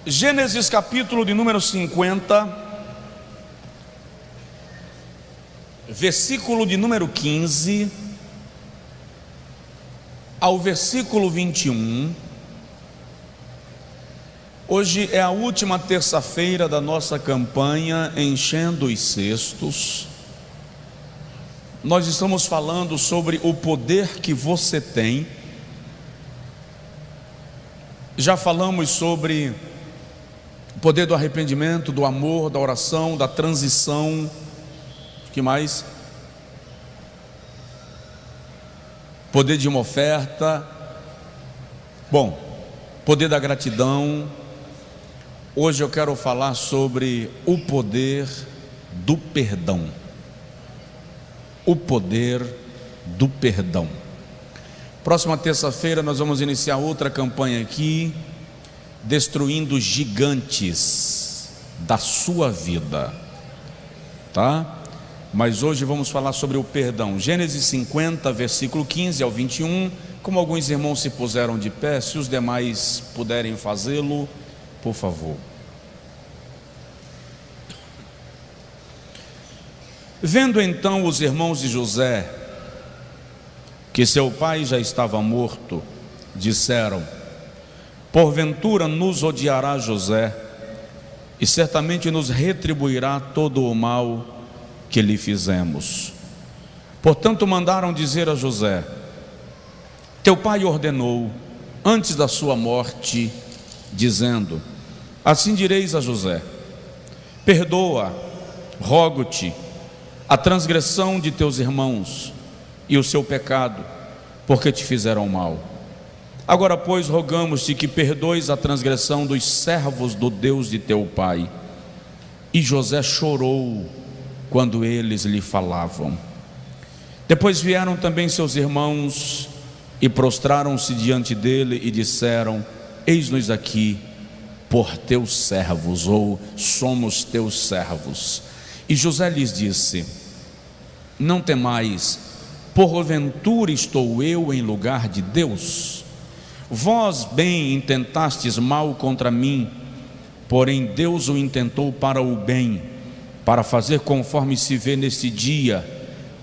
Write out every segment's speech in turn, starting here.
Gênesis capítulo de número 50, versículo de número 15 ao versículo 21. Hoje é a última terça-feira da nossa campanha Enchendo os Cestos. Nós estamos falando sobre o poder que você tem. Já falamos sobre o poder do arrependimento, do amor, da oração, da transição. O que mais? Poder de uma oferta. Bom, poder da gratidão. Hoje eu quero falar sobre o poder do perdão. O poder do perdão. Próxima terça-feira nós vamos iniciar outra campanha aqui, destruindo gigantes da sua vida, tá? Mas hoje vamos falar sobre o perdão. Gênesis 50, versículo 15 ao 21. Como alguns irmãos se puseram de pé, se os demais puderem fazê-lo, por favor. Vendo então os irmãos de José que seu pai já estava morto, disseram: porventura nos odiará José, e certamente nos retribuirá todo o mal que lhe fizemos. Portanto mandaram dizer a José: teu pai ordenou antes da sua morte, dizendo: assim direis a José: perdoa, rogo-te, a transgressão de teus irmãos e o seu pecado, porque te fizeram mal. Agora, pois, rogamos-te que perdoes a transgressão dos servos do Deus de teu pai. E José chorou quando eles lhe falavam. Depois vieram também seus irmãos e prostraram-se diante dele e disseram: eis-nos aqui por teus servos, ou somos teus servos. E José lhes disse: não temais, porventura estou eu em lugar de Deus? Vós bem intentastes mal contra mim, porém Deus o intentou para o bem, para fazer conforme se vê nesse dia,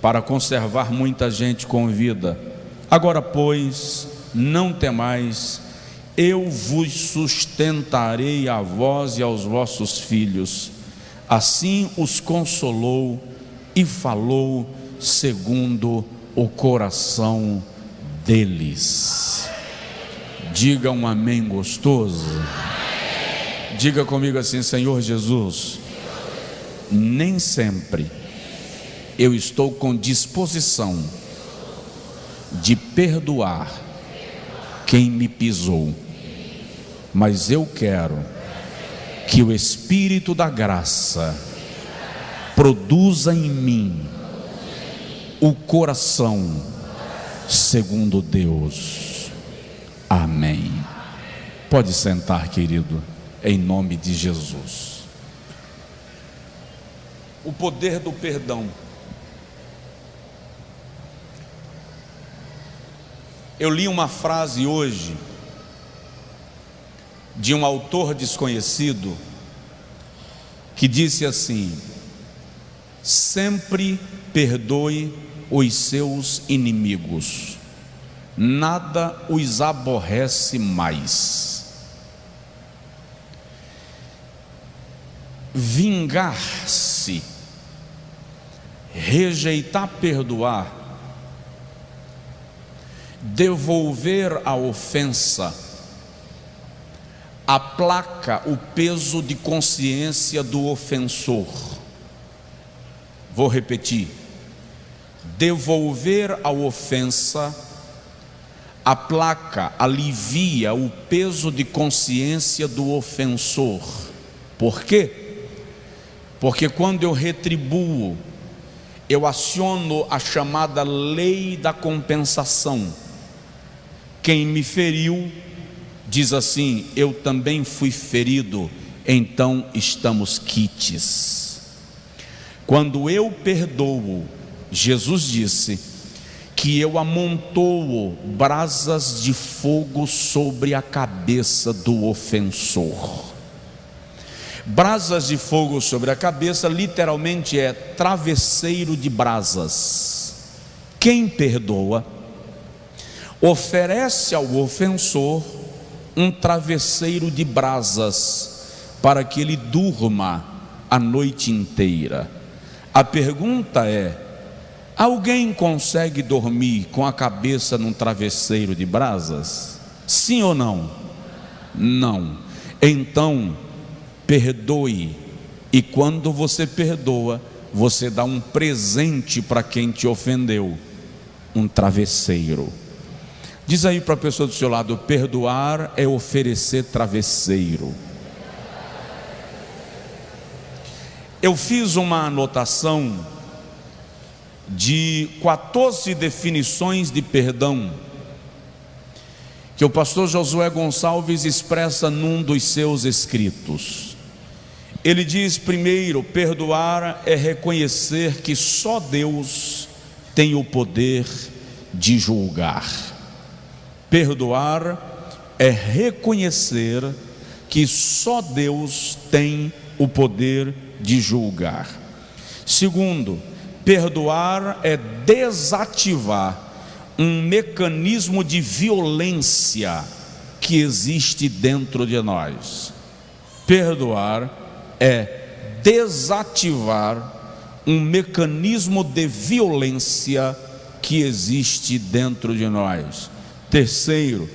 para conservar muita gente com vida. Agora, pois, não temais, eu vos sustentarei a vós e aos vossos filhos. Assim os consolou e falou segundo o coração deles. Diga um amém gostoso. Diga comigo assim: Senhor Jesus, nem sempre eu estou com disposição de perdoar quem me pisou, mas eu quero que o Espírito da graça produza em mim o coração segundo Deus. Amém. Pode sentar, querido, em nome de Jesus. O poder do perdão. Eu li uma frase hoje de um autor desconhecido que disse assim: sempre perdoe os seus inimigos, nada os aborrece mais. Vingar-se, rejeitar perdoar, devolver a ofensa, aplaca o peso de consciência do ofensor. Vou repetir: devolver a ofensa aplaca, alivia o peso de consciência do ofensor. Por quê? Porque quando eu retribuo, eu aciono a chamada lei da compensação. Quem me feriu diz assim: eu também fui ferido, então estamos quites. Quando eu perdoo, Jesus disse que eu amontoo brasas de fogo sobre a cabeça do ofensor. Brasas de fogo sobre a cabeça literalmente é travesseiro de brasas. Quem perdoa oferece ao ofensor um travesseiro de brasas para que ele durma a noite inteira. A pergunta é: alguém consegue dormir com a cabeça num travesseiro de brasas? Sim ou não? Não. Então, perdoe. E quando você perdoa, você dá um presente para quem te ofendeu: um travesseiro. Diz aí para a pessoa do seu lado: perdoar é oferecer travesseiro. Eu fiz uma anotação de 14 definições de perdão que o pastor Josué Gonçalves expressa num dos seus escritos. Ele diz: primeiro, perdoar é reconhecer que só Deus tem o poder de julgar. Perdoar é reconhecer que só Deus tem o poder de julgar. Segundo, perdoar é desativar um mecanismo de violência que existe dentro de nós. Perdoar é desativar um mecanismo de violência que existe dentro de nós. Terceiro,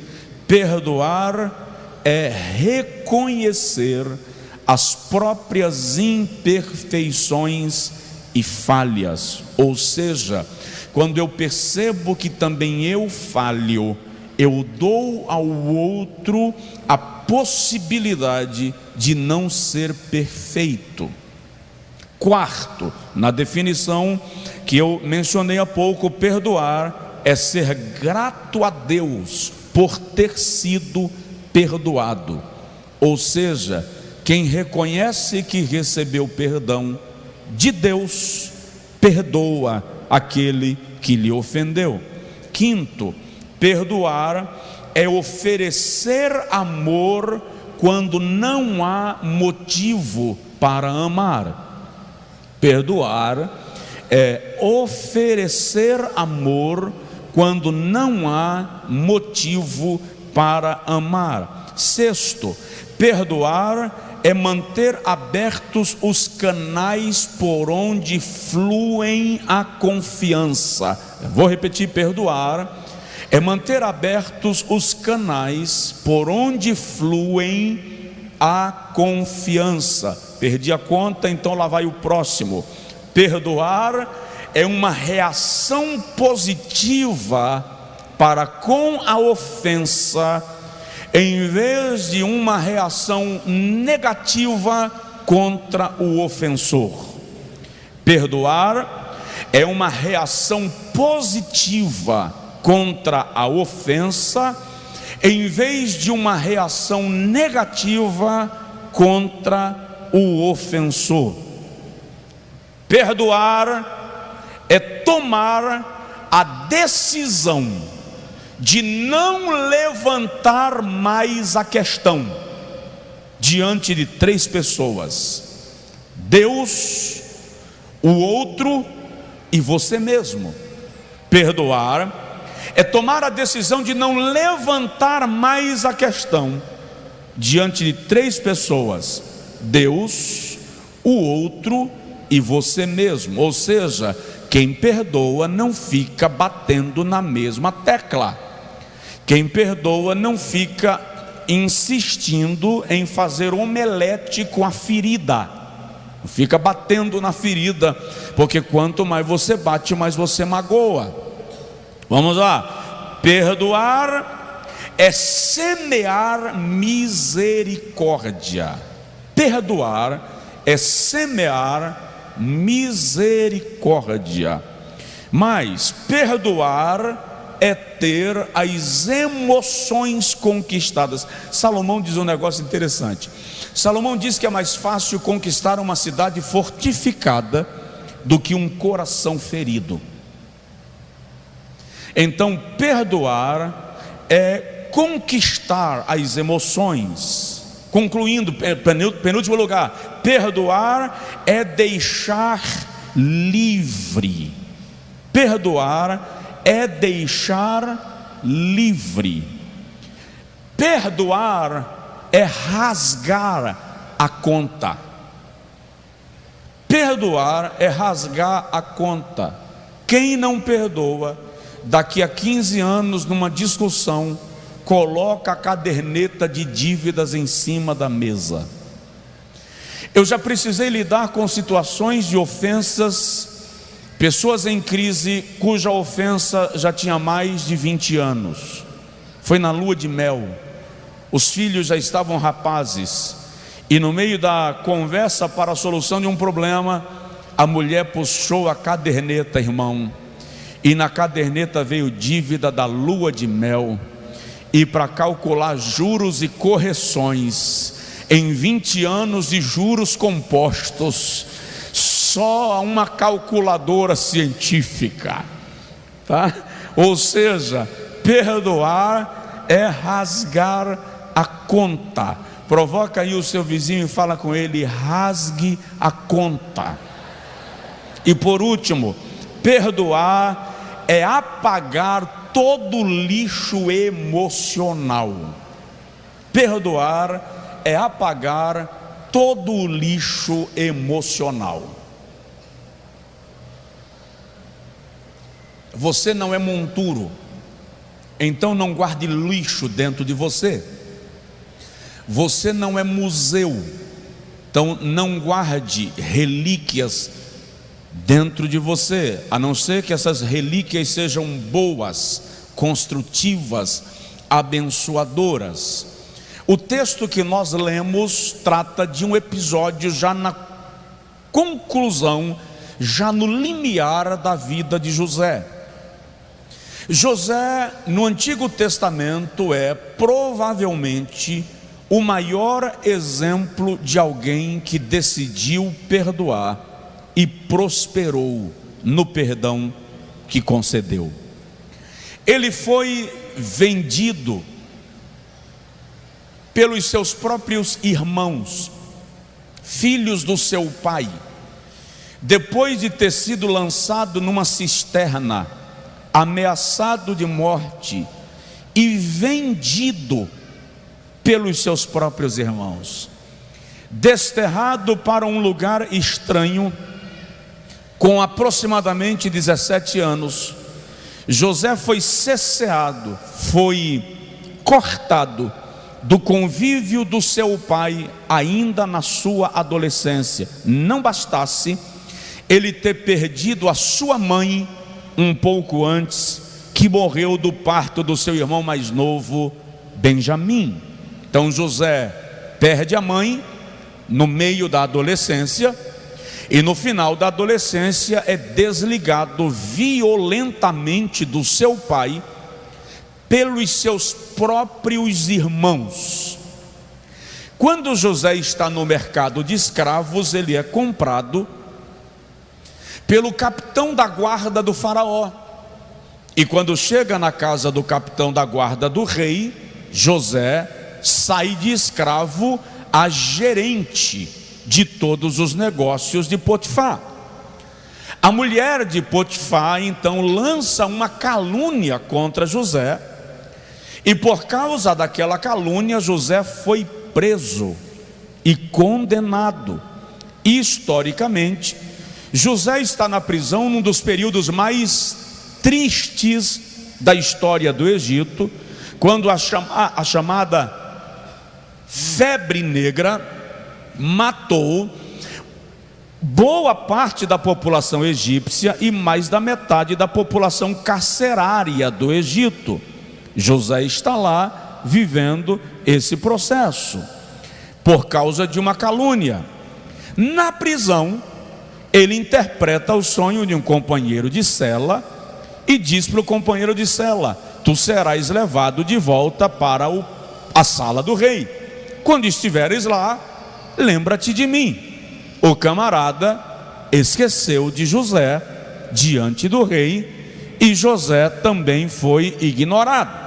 perdoar é reconhecer as próprias imperfeições e falhas. Ou seja, quando eu percebo que também eu falho, eu dou ao outro a possibilidade de não ser perfeito. Quarto, na definição que eu mencionei há pouco, perdoar é ser grato a Deus por ter sido perdoado. Ou seja, quem reconhece que recebeu perdão de Deus, perdoa aquele que lhe ofendeu. Quinto, perdoar é oferecer amor quando não há motivo para amar. Perdoar é oferecer amor quando não há motivo para amar. Sexto, perdoar é manter abertos os canais por onde fluem a confiança. Vou repetir: perdoar é manter abertos os canais por onde fluem a confiança. Perdi a conta, então lá vai o próximo. Perdoar é uma reação positiva para com a ofensa, em vez de uma reação negativa contra o ofensor. Perdoar é uma reação positiva contra a ofensa, em vez de uma reação negativa contra o ofensor. Perdoar é tomar a decisão de não levantar mais a questão diante de três pessoas: Deus, o outro e você mesmo. Perdoar é tomar a decisão de não levantar mais a questão diante de três pessoas: Deus, o outro e você mesmo. Ou seja, quem perdoa não fica batendo na mesma tecla. Quem perdoa não fica insistindo em fazer omelete com a ferida, não fica batendo na ferida, porque quanto mais você bate, mais você magoa. Vamos lá. Perdoar é semear misericórdia. Perdoar é semear misericórdia. Mas perdoar é ter as emoções conquistadas. Salomão diz um negócio interessante. Salomão diz que é mais fácil conquistar uma cidade fortificada do que um coração ferido. Então, perdoar é conquistar as emoções, Concluindo, penúltimo lugar, perdoar é deixar livre. Perdoar é deixar livre. Perdoar é rasgar a conta. Perdoar é rasgar a conta. Quem não perdoa, daqui a 15 anos, numa discussão, coloca a caderneta de dívidas em cima da mesa. Eu já precisei lidar com situações de ofensas, pessoas em crise cuja ofensa já tinha mais de 20 anos. Foi na lua de mel, os filhos já estavam rapazes, e no meio da conversa para a solução de um problema, a mulher puxou a caderneta, irmão, e na caderneta veio dívida da lua de mel. E para calcular juros e correções em 20 anos de juros compostos, só uma calculadora científica, tá? Ou seja, perdoar é rasgar a conta. Provoca aí o seu vizinho e fala com ele: rasgue a conta. E por último, perdoar é apagar todo o lixo emocional. Perdoar é apagar todo o lixo emocional. Você não é monturo, então não guarde lixo dentro de você. Você não é museu, então não guarde relíquias dentro de você, a não ser que essas relíquias sejam boas, construtivas, abençoadoras. O texto que nós lemos trata de um episódio já na conclusão, já no limiar da vida de José. José, no Antigo Testamento, é provavelmente o maior exemplo de alguém que decidiu perdoar e prosperou no perdão que concedeu. Ele foi vendido pelos seus próprios irmãos, filhos do seu pai, depois de ter sido lançado numa cisterna, ameaçado de morte e vendido pelos seus próprios irmãos, desterrado para um lugar estranho. Com aproximadamente 17 anos, José foi cesseado, foi cortado do convívio do seu pai ainda na sua adolescência. Não bastasse ele ter perdido a sua mãe um pouco antes, que morreu do parto do seu irmão mais novo, Benjamim. Então José perde a mãe no meio da adolescência, e no final da adolescência é desligado violentamente do seu pai pelos seus próprios irmãos. Quando José está no mercado de escravos, ele é comprado pelo capitão da guarda do faraó. E quando chega na casa do capitão da guarda do rei, José sai de escravo a gerente de todos os negócios de Potifar. A mulher de Potifar então lança uma calúnia contra José, e por causa daquela calúnia José foi preso e condenado. Historicamente, José está na prisão num dos períodos mais tristes da história do Egito, quando a chamada febre negra matou boa parte da população egípcia e mais da metade da população carcerária do Egito. José está lá vivendo esse processo por causa de uma calúnia. Na prisão, ele interpreta o sonho de um companheiro de cela e diz para o companheiro de cela: tu serás levado de volta para a sala do rei. Quando estiveres lá, lembra-te de mim. O camarada esqueceu de José diante do rei, e José também foi ignorado.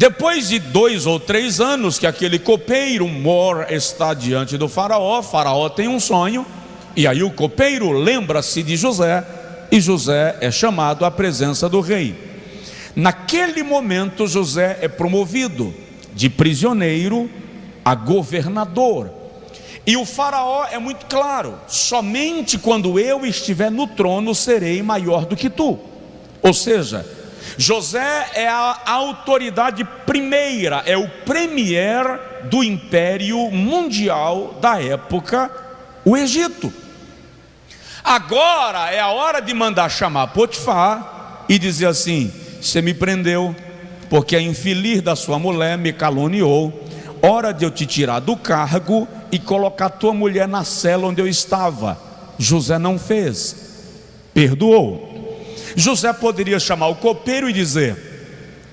Depois de 2 ou 3 anos que aquele copeiro mor está diante do faraó, faraó tem um sonho, e aí o copeiro lembra-se de José, e José é chamado à presença do rei. Naquele momento José é promovido de prisioneiro a governador, e o faraó é muito claro: somente quando eu estiver no trono serei maior do que tu. Ou seja, José é a autoridade primeira, é o premier do império mundial da época, o Egito. Agora é a hora de mandar chamar Potifar e dizer assim: você me prendeu porque a infeliz da sua mulher me caluniou, hora de eu te tirar do cargo e colocar tua mulher na cela onde eu estava. José não fez, perdoou. José poderia chamar o copeiro e dizer: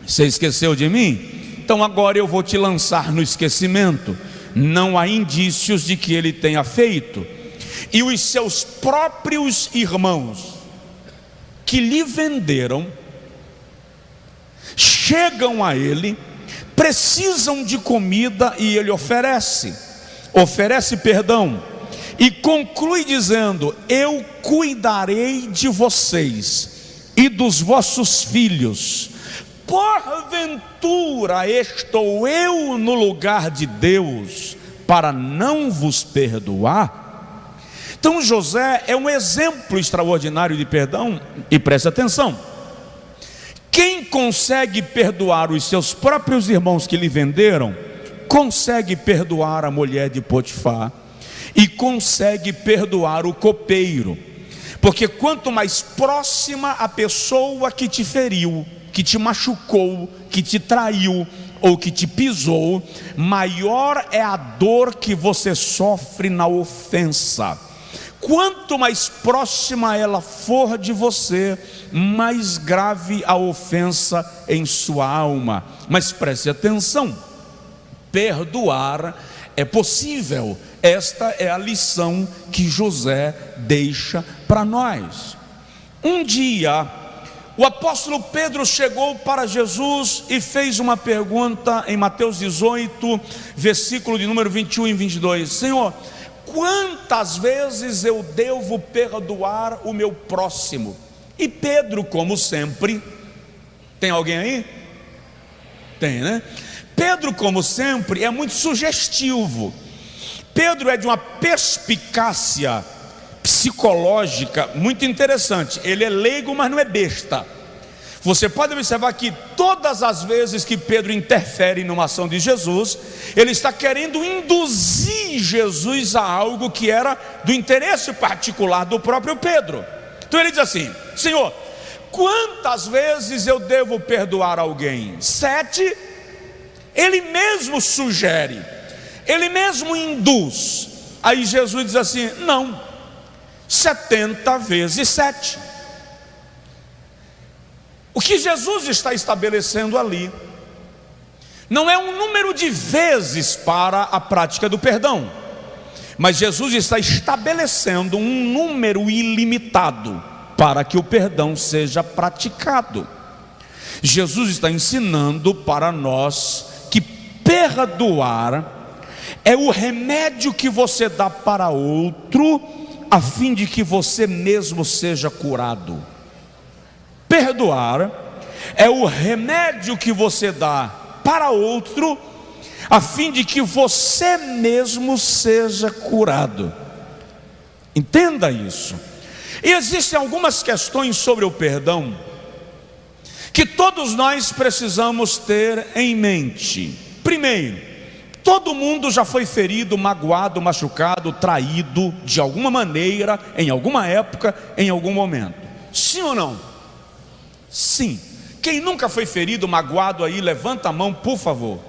você esqueceu de mim? Então agora eu vou te lançar no esquecimento. Não há indícios de que ele tenha feito. E os seus próprios irmãos que lhe venderam chegam a ele, precisam de comida e ele oferece perdão, e conclui dizendo: eu cuidarei de vocês e dos vossos filhos. Porventura estou eu no lugar de Deus para não vos perdoar? Então José é um exemplo extraordinário de perdão. E preste atenção: quem consegue perdoar os seus próprios irmãos que lhe venderam, consegue perdoar a mulher de Potifar e consegue perdoar o copeiro. Porque quanto mais próxima a pessoa que te feriu, que te machucou, que te traiu ou que te pisou, maior é a dor que você sofre na ofensa. Quanto mais próxima ela for de você, mais grave a ofensa em sua alma. Mas preste atenção: perdoar é possível. Esta é a lição que José deixa para nós. Um dia, o apóstolo Pedro chegou para Jesus e fez uma pergunta em Mateus 18, versículo de número 21 e 22. Senhor, quantas vezes eu devo perdoar o meu próximo? E Pedro, como sempre, tem alguém aí? Tem, né? Pedro, como sempre, é muito sugestivo. Pedro é de uma perspicácia psicológica muito interessante. Ele é leigo, mas não é besta. Você pode observar que todas as vezes que Pedro interfere numa ação de Jesus, ele está querendo induzir Jesus a algo que era do interesse particular do próprio Pedro. Então ele diz assim: Senhor, quantas vezes eu devo perdoar alguém? 7. Ele mesmo sugere, ele mesmo induz. Aí Jesus diz assim: não, 70 vezes 7. O que Jesus está estabelecendo ali não é um número de vezes para a prática do perdão, mas Jesus está estabelecendo um número ilimitado para que o perdão seja praticado. Jesus está ensinando para nós que perdoar é o remédio que você dá para outro, a fim de que você mesmo seja curado. Perdoar é o remédio que você dá para outro, a fim de que você mesmo seja curado. Entenda isso. E existem algumas questões sobre o perdão que todos nós precisamos ter em mente. Primeiro, todo mundo já foi ferido, magoado, machucado, traído de alguma maneira, em alguma época, em algum momento. Sim ou não? Sim. Quem nunca foi ferido, magoado aí, levanta a mão, por favor.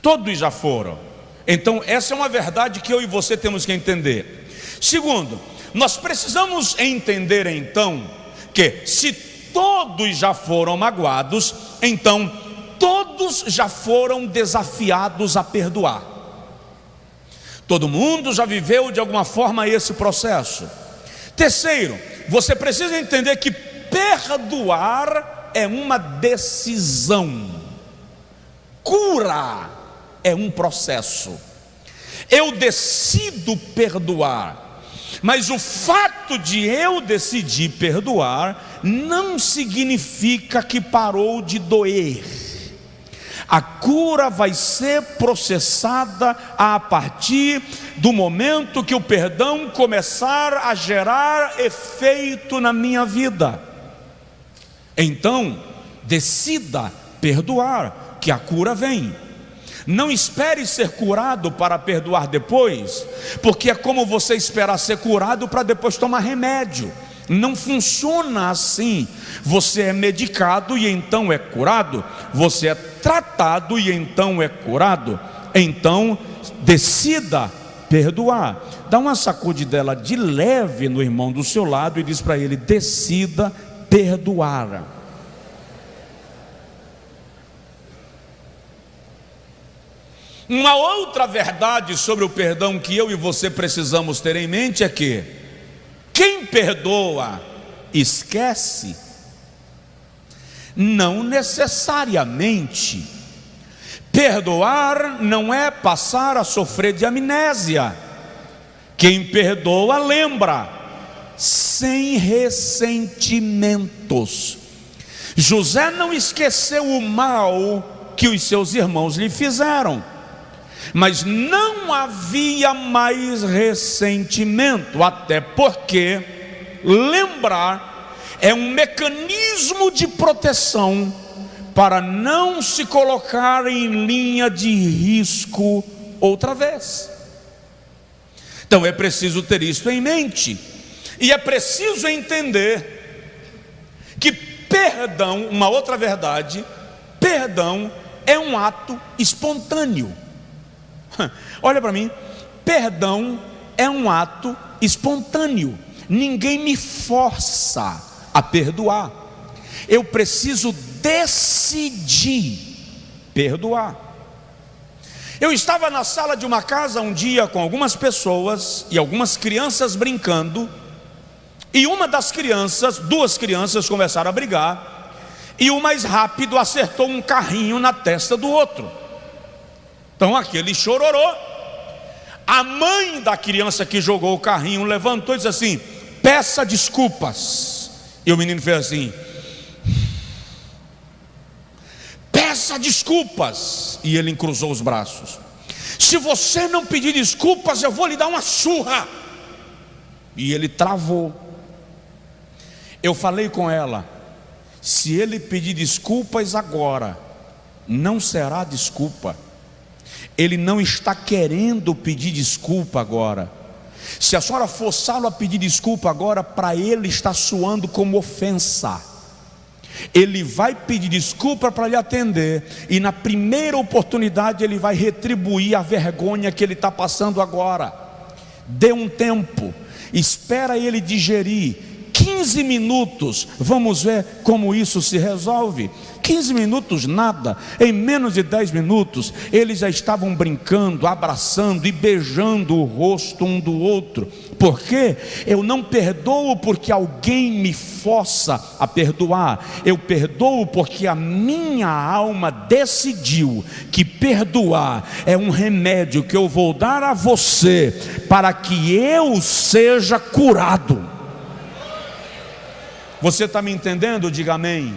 Todos já foram. Então essa é uma verdade que eu e você temos que entender. Segundo, nós precisamos entender então que se todos já foram magoados, então todos já foram desafiados a perdoar. Todo mundo já viveu de alguma forma esse processo. Terceiro, você precisa entender que perdoar é uma decisão, cura é um processo. Eu decido perdoar, mas o fato de eu decidir perdoar não significa que parou de doer. A cura vai ser processada a partir do momento que o perdão começar a gerar efeito na minha vida. Então, decida perdoar, que a cura vem. Não espere ser curado para perdoar depois, porque é como você esperar ser curado para depois tomar remédio. Não funciona assim. Você é medicado e então é curado. Você é tratado e então é curado. Então, decida perdoar. Dá uma sacudidela de leve no irmão do seu lado e diz para ele: decida perdoar. Uma outra verdade sobre o perdão que eu e você precisamos ter em mente é que quem perdoa esquece. Não necessariamente. Perdoar não é passar a sofrer de amnésia. Quem perdoa lembra, sem ressentimentos. José não esqueceu o mal que os seus irmãos lhe fizeram, mas não havia mais ressentimento, até porque lembrar é um mecanismo de proteção para não se colocar em linha de risco outra vez. Então é preciso ter isso em mente, e é preciso entender que perdão, uma outra verdade, perdão é um ato espontâneo. Olha para mim, perdão é um ato espontâneo. Ninguém me força a perdoar. Eu preciso decidir perdoar. Eu estava na sala de uma casa um dia com algumas pessoas e algumas crianças brincando, e uma das crianças, duas crianças começaram a brigar, e o mais rápido acertou um carrinho na testa do outro. Então aquele chororô. A mãe da criança que jogou o carrinho levantou e disse assim: peça desculpas. E o menino fez assim: peça desculpas. E ele encruzou os braços. Se você não pedir desculpas, eu vou lhe dar uma surra. E ele travou. Eu falei com ela: se ele pedir desculpas agora, não será desculpa. Ele não está querendo pedir desculpa agora. Se a senhora forçá-lo a pedir desculpa agora, para ele está soando como ofensa. Ele vai pedir desculpa para lhe atender, e na primeira oportunidade ele vai retribuir a vergonha que ele está passando agora. Dê um tempo, espera ele digerir. 15 minutos, vamos ver como isso se resolve. 15 minutos nada, em menos de 10 minutos eles já estavam brincando, abraçando e beijando o rosto um do outro. Por quê? Eu não perdoo porque alguém me força a perdoar. Eu perdoo porque a minha alma decidiu que perdoar é um remédio que eu vou dar a você para que eu seja curado. Você está me entendendo? Diga amém.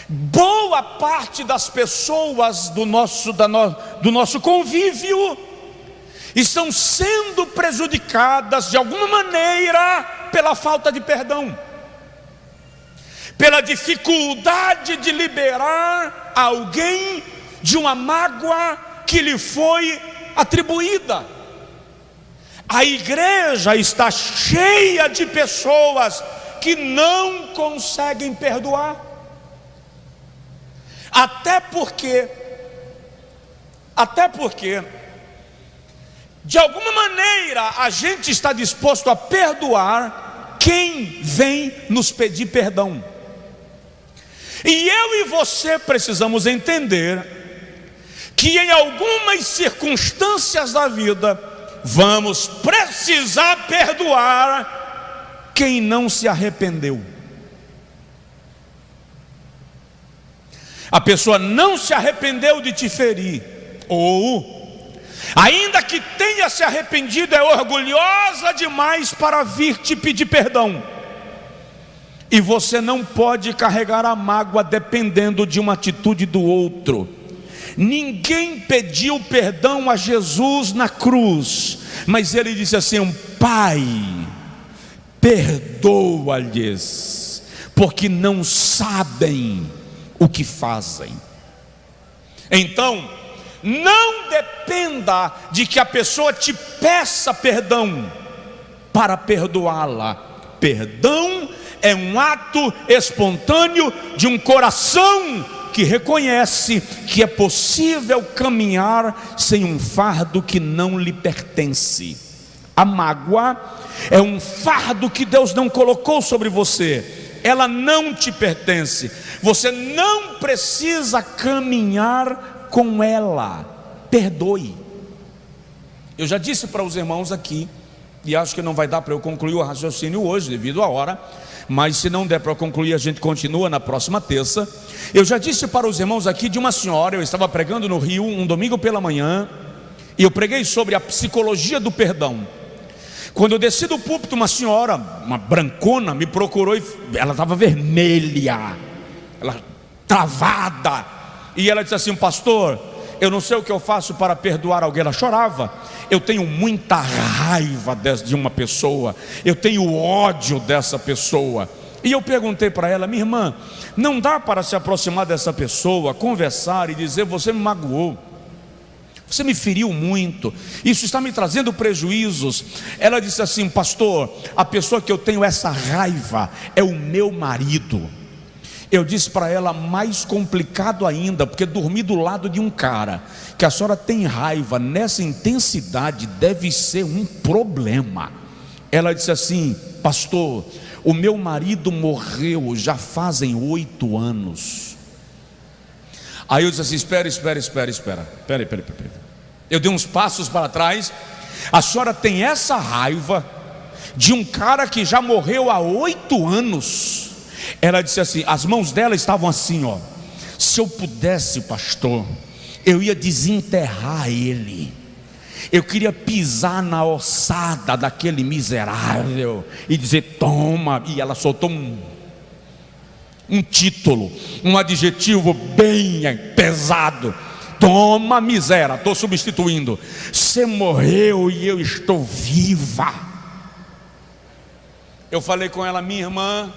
Boa parte das pessoas do nosso convívio estão sendo prejudicadas de alguma maneira pela falta de perdão, pela dificuldade de liberar alguém de uma mágoa que lhe foi atribuída. A igreja está cheia de pessoas que não conseguem perdoar. Até porque de alguma maneira a gente está disposto a perdoar quem vem nos pedir perdão. E eu e você precisamos entender que em algumas circunstâncias da vida vamos precisar perdoar quem não se arrependeu. a pessoa não se arrependeu de te ferir, ou, ainda que tenha se arrependido, é orgulhosa demais para vir te pedir perdão. E você não pode carregar a mágoa dependendo de uma atitude do outro. Ninguém pediu perdão a Jesus na cruz, mas ele disse assim: Pai, perdoa-lhes, porque não sabem o que fazem. Então, não dependa de que a pessoa te peça perdão para perdoá-la. Perdão é um ato espontâneo de um coração que reconhece que é possível caminhar sem um fardo que não lhe pertence. A mágoa é um fardo que Deus não colocou sobre você, ela não te pertence, você não precisa caminhar com ela. Perdoe. Eu já disse para os irmãos aqui, e acho que não vai dar para eu concluir o raciocínio hoje devido à hora, mas se não der para concluir, a gente continua na próxima terça. Eu já disse para os irmãos aqui de uma senhora, eu estava pregando no Rio um domingo pela manhã, e eu preguei sobre a psicologia do perdão. Quando eu desci do púlpito, uma senhora, uma brancona, me procurou, e ela estava vermelha, ela travada, e ela disse assim: pastor, eu não sei o que eu faço para perdoar alguém. Ela chorava. Eu tenho muita raiva de uma pessoa, eu tenho ódio dessa pessoa. E eu perguntei para ela: minha irmã, não dá para se aproximar dessa pessoa, conversar e dizer: você me magoou, você me feriu muito, isso está me trazendo prejuízos? Ela disse assim: pastor, a pessoa que eu tenho essa raiva é o meu marido. Eu disse para ela: mais complicado ainda, porque dormir do lado de um cara que a senhora tem raiva nessa intensidade deve ser um problema. Ela disse assim: pastor, o meu marido morreu já fazem 8 anos. Aí eu disse assim: espera. Eu dei uns passos para trás. A senhora tem essa raiva de um cara que já morreu há 8 anos? Ela disse assim, as mãos dela estavam assim, ó. Se eu pudesse, pastor, eu ia desenterrar ele. Eu queria pisar na ossada daquele miserável e dizer: toma. E ela soltou um título, um adjetivo bem pesado: toma, miséria. Estou substituindo. Você morreu e eu estou viva. Eu falei com ela: minha irmã,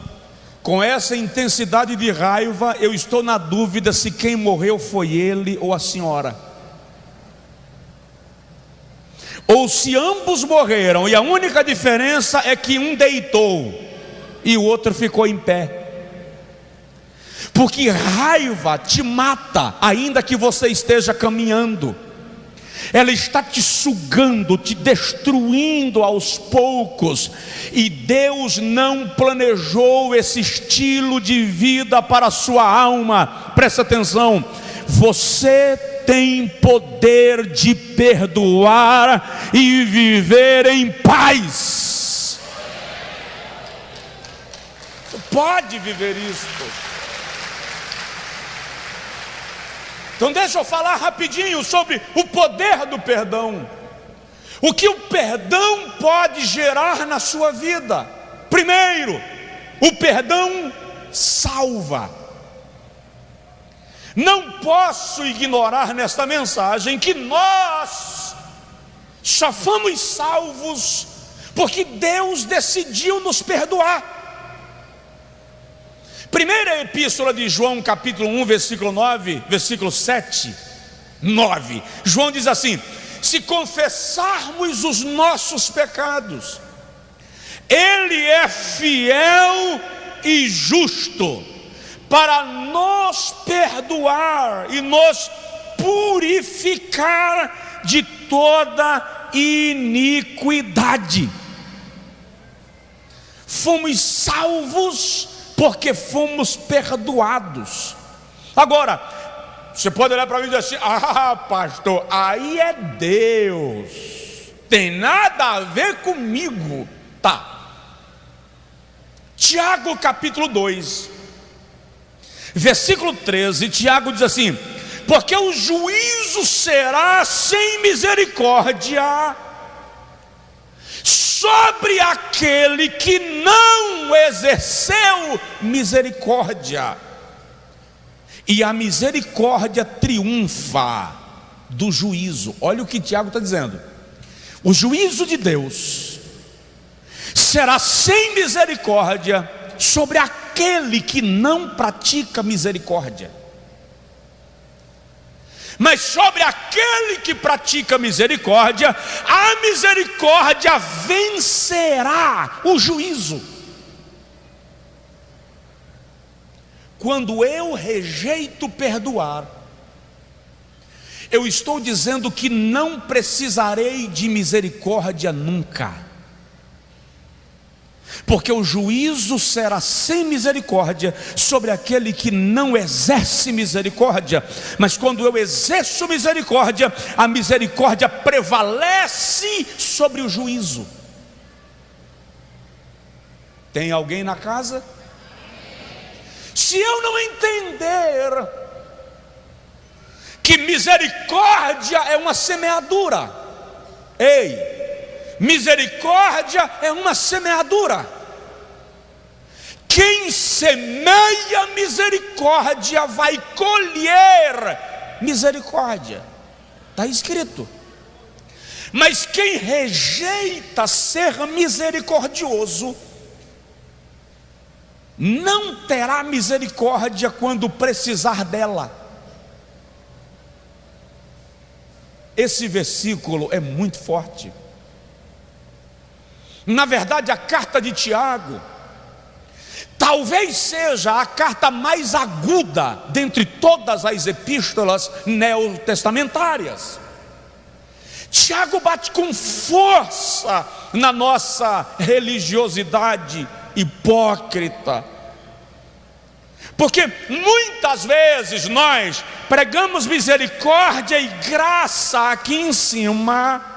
com essa intensidade de raiva, eu estou na dúvida se quem morreu foi ele ou a senhora, ou se ambos morreram e a única diferença é que um deitou e o outro ficou em pé. Porque raiva te mata, ainda que você esteja caminhando. Ela está te sugando, te destruindo aos poucos. E Deus não planejou esse estilo de vida para a sua alma. Presta atenção: você tem poder de perdoar e viver em paz. Você pode viver isso. Então deixa eu falar rapidinho sobre o poder do perdão. O que o perdão pode gerar na sua vida. Primeiro, o perdão salva. Não posso ignorar nesta mensagem que nós só fomos salvos porque Deus decidiu nos perdoar. Primeira epístola de João, capítulo 1, versículo 9, versículo 7, 9. João diz assim: se confessarmos os nossos pecados, Ele é fiel e justo para nos perdoar e nos purificar de toda iniquidade. Fomos salvos porque fomos perdoados. Agora, você pode olhar para mim e dizer assim: ah, pastor, aí é Deus, tem nada a ver comigo. Tá. Tiago capítulo 2. Versículo 13, Tiago diz assim: porque o juízo será sem misericórdia sobre aquele que não exerceu misericórdia. E a misericórdia triunfa do juízo. Olha o que Tiago está dizendo: o juízo de Deus será sem misericórdia sobre aquele que não pratica misericórdia. Mas sobre aquele que pratica misericórdia, a misericórdia vencerá o juízo. Quando eu rejeito perdoar, eu estou dizendo que não precisarei de misericórdia nunca. Porque o juízo será sem misericórdia sobre aquele que não exerce misericórdia. Mas quando eu exerço misericórdia, a misericórdia prevalece sobre o juízo. Tem alguém na casa? Se eu não entender que misericórdia é uma semeadura, misericórdia é uma semeadura. Quem semeia misericórdia vai colher misericórdia, está escrito. Mas quem rejeita ser misericordioso não terá misericórdia quando precisar dela. Esse versículo é muito forte. Na verdade, a carta de Tiago talvez seja a carta mais aguda dentre todas as epístolas neotestamentárias. Tiago bate com força na nossa religiosidade hipócrita, porque muitas vezes nós pregamos misericórdia e graça aqui em cima,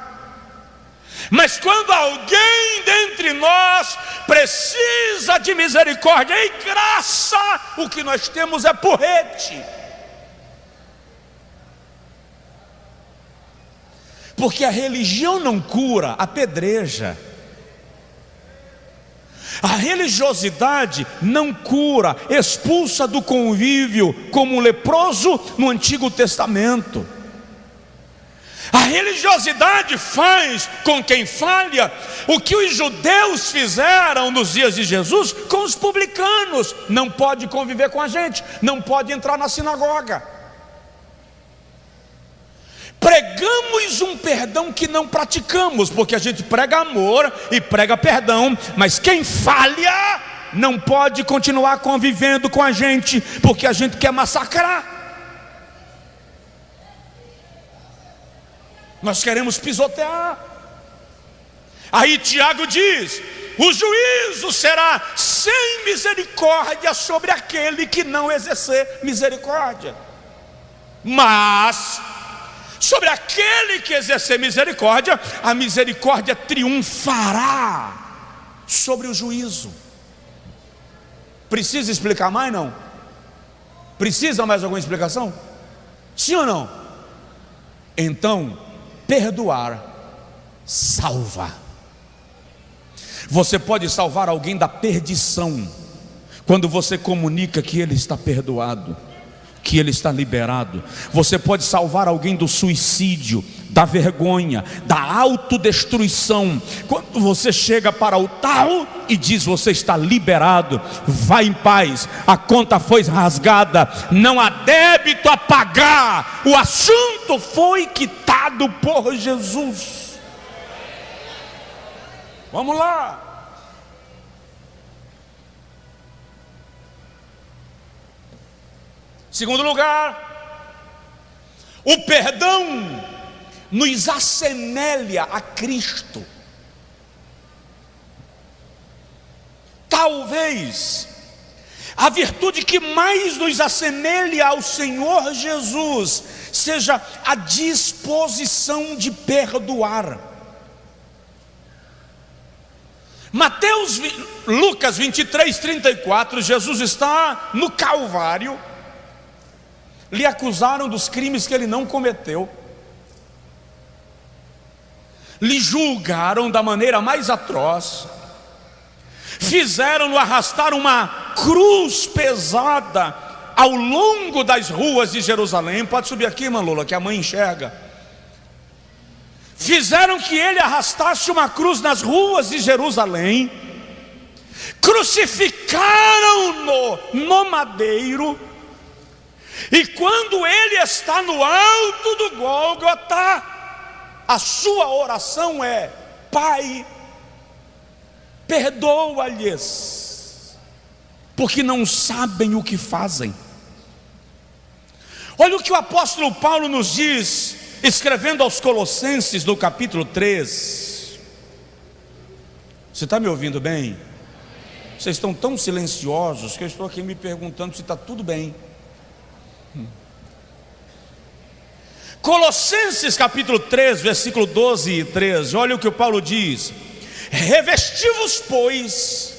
mas quando alguém dentre nós precisa de misericórdia e graça, o que nós temos é porrete. Porque a religião não cura, apedreja. A religiosidade não cura, expulsa do convívio como um leproso no Antigo Testamento. A religiosidade faz com quem falha o que os judeus fizeram nos dias de Jesus com os publicanos: não pode conviver com a gente, não pode entrar na sinagoga. Pregamos um perdão que não praticamos, porque a gente prega amor e prega perdão, mas quem falha não pode continuar convivendo com a gente, porque a gente quer massacrar. Nós queremos pisotear. Aí Tiago diz: o juízo será sem misericórdia sobre aquele que não exercer misericórdia. Mas sobre aquele que exercer misericórdia, a misericórdia triunfará sobre o juízo. Precisa explicar mais, não? Precisa mais alguma explicação? Sim ou não? Então, perdoar salva. Você pode salvar alguém da perdição quando você comunica que ele está perdoado, que ele está liberado. Você pode salvar alguém do suicídio, da vergonha, da autodestruição, quando você chega para o tal e diz: você está liberado, vai em paz, a conta foi rasgada, não há débito a pagar, o assunto foi quitado por Jesus. Vamos lá. Segundo lugar, o perdão nos assemelha a Cristo. Talvez a virtude que mais nos assemelha ao Senhor Jesus seja a disposição de perdoar. Lucas 23, 34, Jesus está no Calvário. Lhe acusaram dos crimes que ele não cometeu. Lhe julgaram da maneira mais atroz. Fizeram-no arrastar uma cruz pesada ao longo das ruas de Jerusalém. Pode subir aqui, irmã Lula, que a mãe enxerga. Fizeram que ele arrastasse uma cruz nas ruas de Jerusalém. Crucificaram-no no madeiro. E quando ele está no alto do Gólgota, a sua oração é: Pai, perdoa-lhes, porque não sabem o que fazem. Olha o que o apóstolo Paulo nos diz, escrevendo aos Colossenses, no capítulo 3. Você está me ouvindo bem? Vocês estão tão silenciosos que eu estou aqui me perguntando se está tudo bem. Colossenses capítulo 3, versículo 12 e 13. Olha o que o Paulo diz: revesti-vos, pois,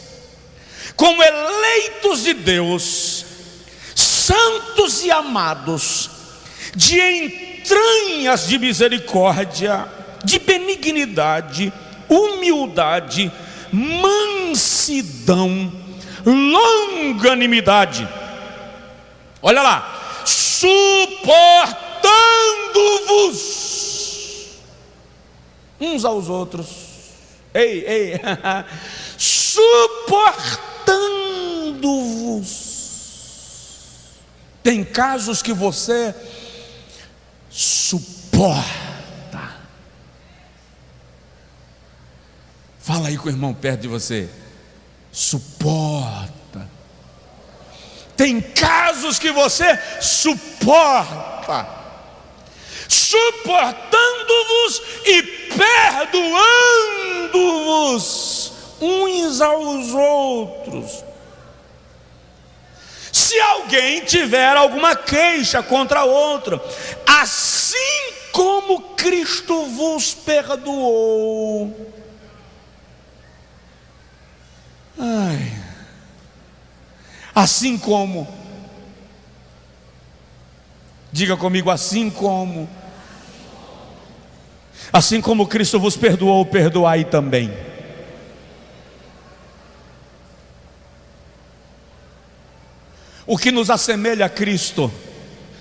como eleitos de Deus, santos e amados, de entranhas de misericórdia, de benignidade, humildade, mansidão, longanimidade. Olha lá, suportando-vos uns aos outros. Ei, suportando-vos. Tem casos que você suporta. Fala aí com o irmão perto de você. Suporta. Tem casos que você suporta. Suportando-vos e perdoando-vos uns aos outros. Se alguém tiver alguma queixa contra outro, assim como Cristo vos perdoou. Assim como, diga comigo, assim como Cristo vos perdoou, perdoai também. O que nos assemelha a Cristo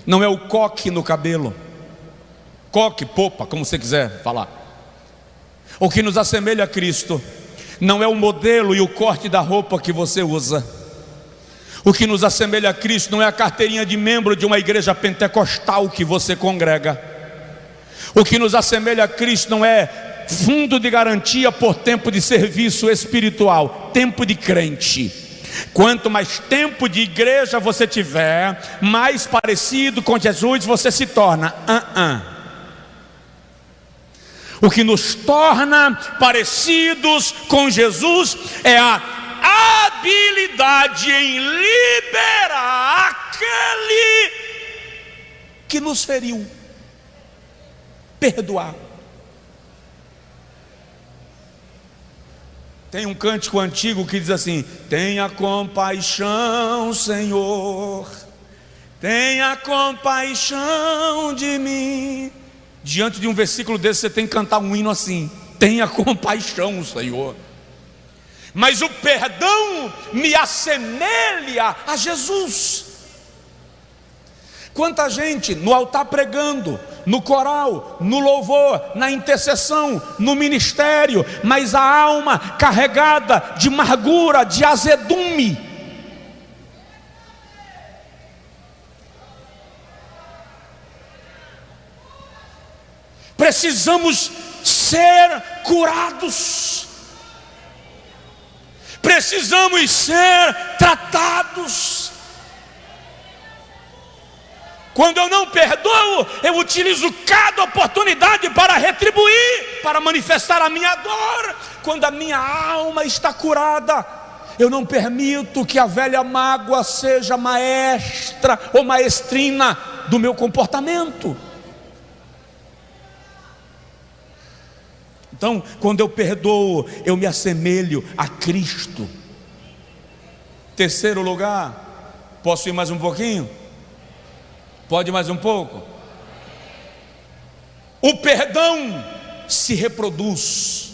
não é o coque no cabelo, coque, popa, como você quiser falar. O que nos assemelha a Cristo não é o modelo e o corte da roupa que você usa. O que nos assemelha a Cristo não é a carteirinha de membro de uma igreja pentecostal que você congrega. O que nos assemelha a Cristo não é fundo de garantia por tempo de serviço espiritual, tempo de crente. Quanto mais tempo de igreja você tiver, mais parecido com Jesus você se torna. O que nos torna parecidos com Jesus é a habilidade em liberar aquele que nos feriu, perdoar. Tem um cântico antigo que diz assim: tenha compaixão, Senhor, tenha compaixão de mim. Diante de um versículo desse você tem que cantar um hino assim: tenha compaixão, Senhor. Mas o perdão me assemelha a Jesus. Quanta gente no altar pregando, no coral, no louvor, na intercessão, no ministério, mas a alma carregada de amargura, de azedume. Precisamos ser curados. Precisamos ser tratados. Quando eu não perdoo, eu utilizo cada oportunidade para retribuir, para manifestar a minha dor. Quando a minha alma está curada, eu não permito que a velha mágoa seja maestra ou maestrina do meu comportamento. Então, quando eu perdoo, eu me assemelho a Cristo. Terceiro lugar, posso ir mais um pouquinho? Pode mais um pouco? O perdão se reproduz.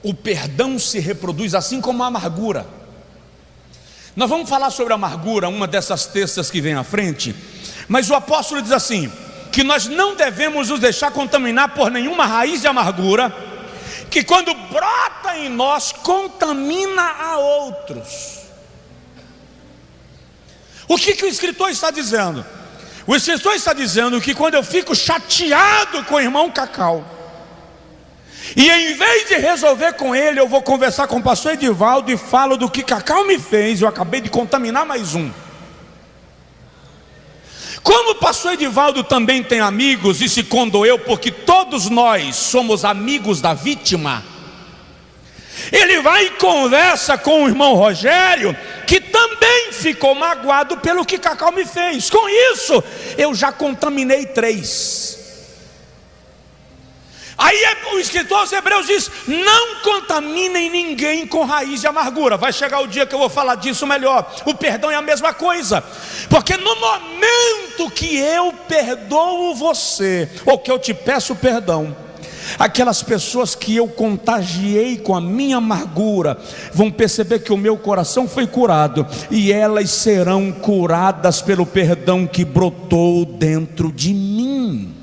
O perdão se reproduz, assim como a amargura. Nós vamos falar sobre a amargura, uma dessas textas que vem à frente. Mas o apóstolo diz assim, que nós não devemos nos deixar contaminar por nenhuma raiz de amargura, que quando brota em nós, contamina a outros. O que o escritor está dizendo? O escritor está dizendo que quando eu fico chateado com o irmão Cacau, e em vez de resolver com ele, eu vou conversar com o pastor Edivaldo e falo do que Cacau me fez, eu acabei de contaminar mais um. Como o pastor Edivaldo também tem amigos e se condoeu, porque todos nós somos amigos da vítima, ele vai e conversa com o irmão Rogério, que também ficou magoado pelo que Cacau me fez. Com isso, eu já contaminei 3. Aí o escritor aos Hebreus diz: não contaminem ninguém com raiz de amargura. Vai chegar o dia que eu vou falar disso melhor. O perdão é a mesma coisa, porque no momento que eu perdoo você, ou que eu te peço perdão, aquelas pessoas que eu contagiei com a minha amargura vão perceber que o meu coração foi curado, e elas serão curadas pelo perdão que brotou dentro de mim.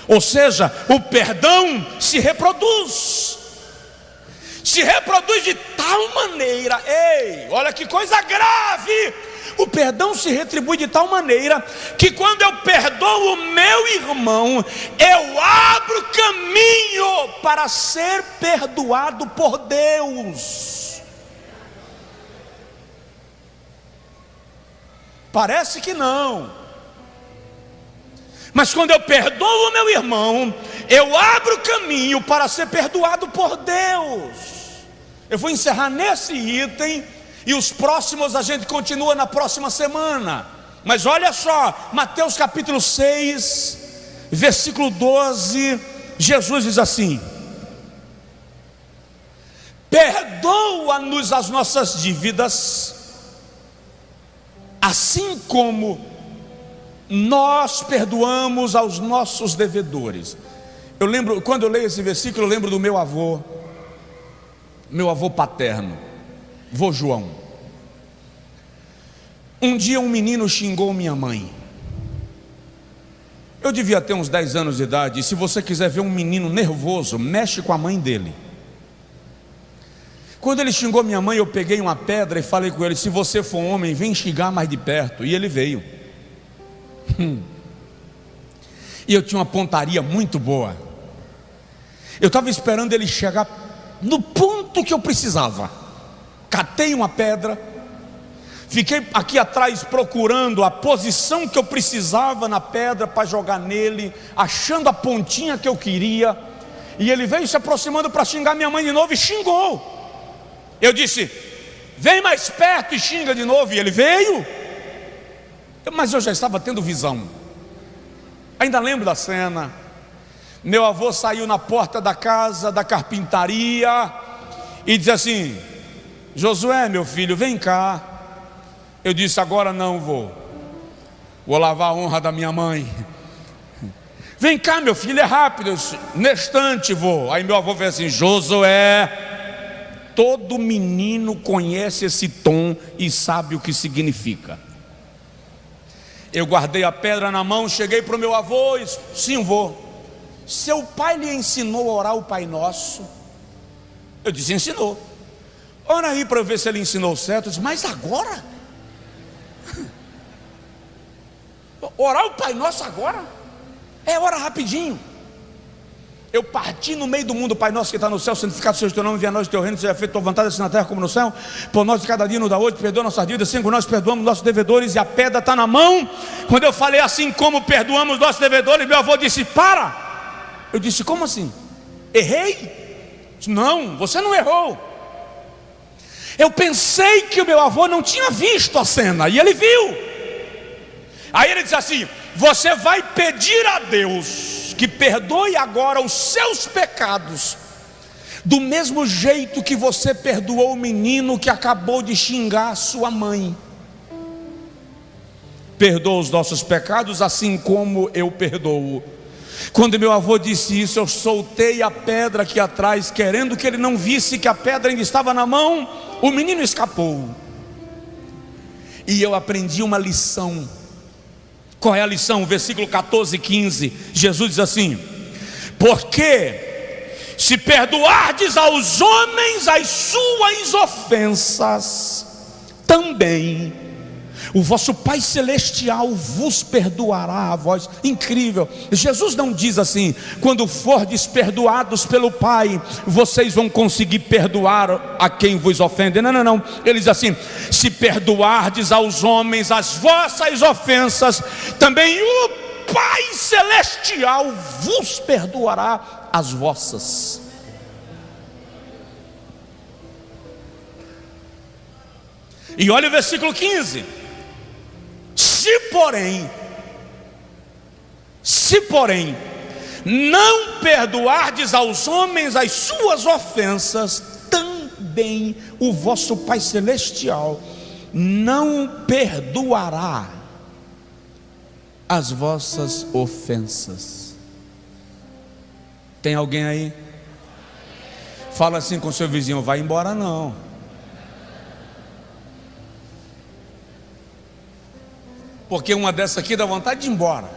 Ou seja, o perdão se reproduz de tal maneira, olha que coisa grave, o perdão se retribui de tal maneira, que quando eu perdoo o meu irmão, eu abro caminho para ser perdoado por Deus. Parece que não, mas quando eu perdoo o meu irmão, eu abro caminho para ser perdoado por Deus. Eu vou encerrar nesse item, e os próximos a gente continua na próxima semana. Mas olha só, Mateus capítulo 6, versículo 12, Jesus diz assim: perdoa-nos as nossas dívidas, assim como nós perdoamos aos nossos devedores. Eu lembro, quando eu leio esse versículo, eu lembro do meu avô paterno, vô João. Um dia um menino xingou minha mãe. Eu devia ter uns 10 anos de idade, e se você quiser ver um menino nervoso, mexe com a mãe dele. Quando ele xingou minha mãe, eu peguei uma pedra e falei com ele: se você for homem, vem xingar mais de perto. E ele veio. E eu tinha uma pontaria muito boa. Eu estava esperando ele chegar no ponto que eu precisava. Catei uma pedra, fiquei aqui atrás procurando a posição que eu precisava na pedra para jogar nele, achando a pontinha que eu queria. E ele veio se aproximando para xingar minha mãe de novo, e xingou. Eu disse: vem mais perto e xinga de novo. E ele veio. Mas eu já estava tendo visão. Ainda lembro da cena. Meu avô saiu na porta da casa da carpintaria e disse assim: Josué, meu filho, vem cá. Eu disse: agora não vou lavar a honra da minha mãe. Vem cá, meu filho, é rápido. Neste instante vou. Aí meu avô fez assim: Josué. Todo menino conhece esse tom e sabe o que significa. Eu guardei a pedra na mão, cheguei para o meu avô e disse: sim, vô, seu pai lhe ensinou a orar o Pai Nosso? Eu disse: ensinou. Ora aí para eu ver se ele ensinou certo. Eu disse: mas agora? Orar o Pai Nosso agora? Ora rapidinho. Eu parti no meio do mundo: Pai Nosso que está no céu, santificado seja o teu nome, venha a nós o teu reino, seja feita a tua vontade, assim na terra como no céu. Por nós de cada dia nos dá hoje, perdoa nossas dívidas, assim como nós perdoamos nossos devedores. E a pedra está na mão. Quando eu falei assim como perdoamos nossos devedores, meu avô disse: para. Eu disse: como assim? Errei? Disse: não, você não errou. Eu pensei que o meu avô não tinha visto a cena, e ele viu. Aí ele diz assim: você vai pedir a Deus que perdoe agora os seus pecados, do mesmo jeito que você perdoou o menino que acabou de xingar a sua mãe. Perdoa os nossos pecados assim como eu perdoo. Quando meu avô disse isso, eu soltei a pedra aqui atrás, querendo que ele não visse que a pedra ainda estava na mão. O menino escapou. E eu aprendi uma lição. Qual é a lição? Versículo 14 e 15. Jesus diz assim: porque se perdoardes aos homens as suas ofensas, também o vosso Pai Celestial vos perdoará a vós. Incrível. Jesus não diz assim: quando fordes perdoados pelo Pai, vocês vão conseguir perdoar a quem vos ofende. Não, não, não. Ele diz assim: se perdoardes aos homens as vossas ofensas, também o Pai Celestial vos perdoará as vossas. E olha o versículo 15: se porém não perdoardes aos homens as suas ofensas, também o vosso Pai Celestial não perdoará as vossas ofensas. Tem alguém aí? Fala assim com seu vizinho: vai embora não. Porque uma dessa aqui dá vontade de ir embora.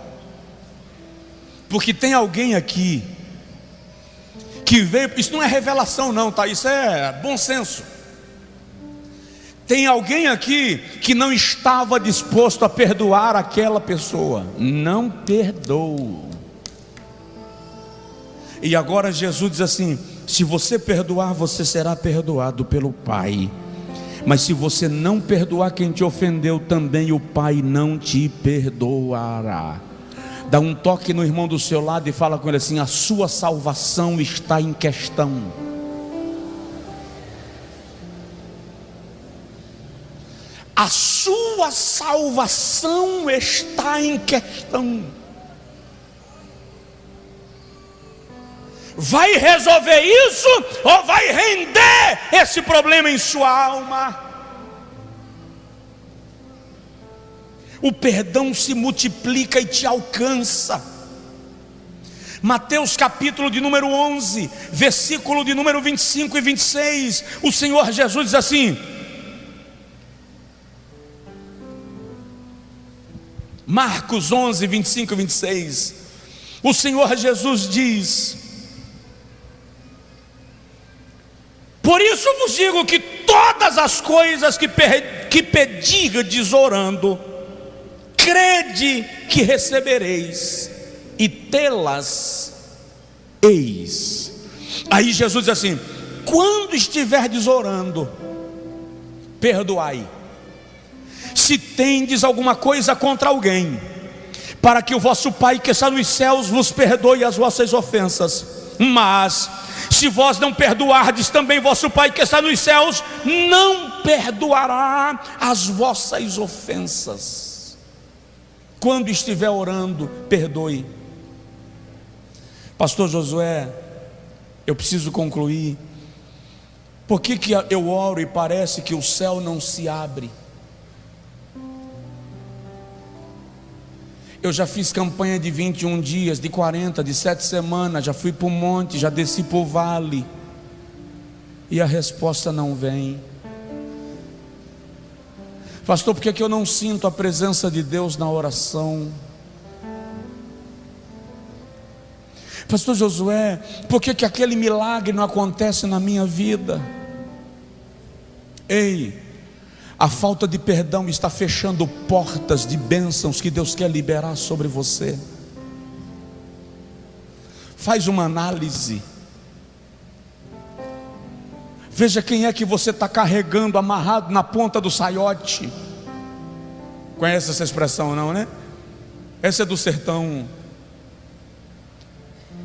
Porque tem alguém aqui que veio, isso não é revelação não, tá? Isso é bom senso. Tem alguém aqui que não estava disposto a perdoar aquela pessoa. Não perdoou. E agora Jesus diz assim: se você perdoar, você será perdoado pelo Pai. Mas se você não perdoar quem te ofendeu, também o Pai não te perdoará. Dá um toque no irmão do seu lado e fala com ele assim: a sua salvação está em questão. A sua salvação está em questão. Vai resolver isso ou vai render esse problema em sua alma? O perdão se multiplica e te alcança. Mateus capítulo de número 11, versículo de número 25 e 26, o Senhor Jesus diz assim: Marcos 11, 25 e 26, o Senhor Jesus diz: por isso vos digo que todas as coisas que pedirdes orando, crede que recebereis, e tê-las eis. Aí Jesus diz assim: quando estiverdes orando, perdoai, se tendes alguma coisa contra alguém, para que o vosso Pai que está nos céus vos perdoe as vossas ofensas. Mas se vós não perdoardes, também vosso Pai que está nos céus não perdoará as vossas ofensas. Quando estiver orando, perdoe. Pastor Josué, eu preciso concluir. Por que eu oro e parece que o céu não se abre? Eu já fiz campanha de 21 dias, de 40, de 7 semanas, já fui para o monte, já desci para o vale, e a resposta não vem. Pastor, por que eu não sinto a presença de Deus na oração? Pastor Josué, por que aquele milagre não acontece na minha vida? Ei, a falta de perdão está fechando portas de bênçãos que Deus quer liberar sobre você. Faz uma análise. Veja quem é que você está carregando, amarrado na ponta do saiote. Conhece essa expressão não, né? Essa é do sertão.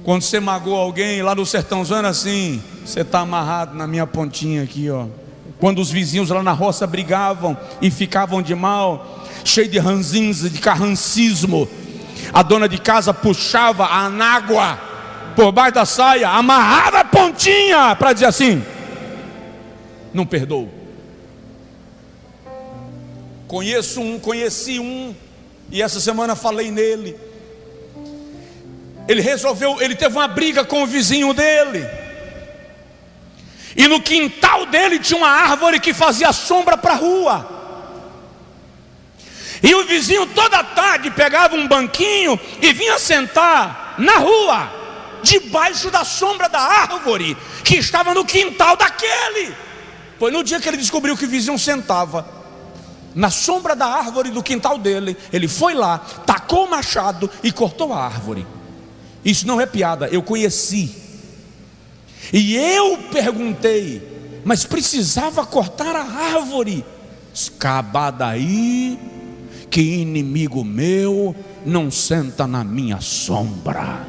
Quando você magoa alguém lá no sertãozão, assim: você está amarrado na minha pontinha aqui, ó. Quando os vizinhos lá na roça brigavam e ficavam de mal, cheio de ranzinza, de carrancismo. A dona de casa puxava a anágua por baixo da saia, amarrava a pontinha para dizer assim: não perdoo. Conheci um, e essa semana falei nele. Ele teve uma briga com o vizinho dele, e no quintal dele tinha uma árvore que fazia sombra para a rua. E o vizinho toda tarde pegava um banquinho e vinha sentar na rua, debaixo da sombra da árvore que estava no quintal daquele. Pois no dia que ele descobriu que o vizinho sentava na sombra da árvore do quintal dele, ele foi lá, tacou o machado e cortou a árvore. Isso não é piada, eu conheci. E eu perguntei: mas precisava cortar a árvore? Escaba daí, que inimigo meu não senta na minha sombra.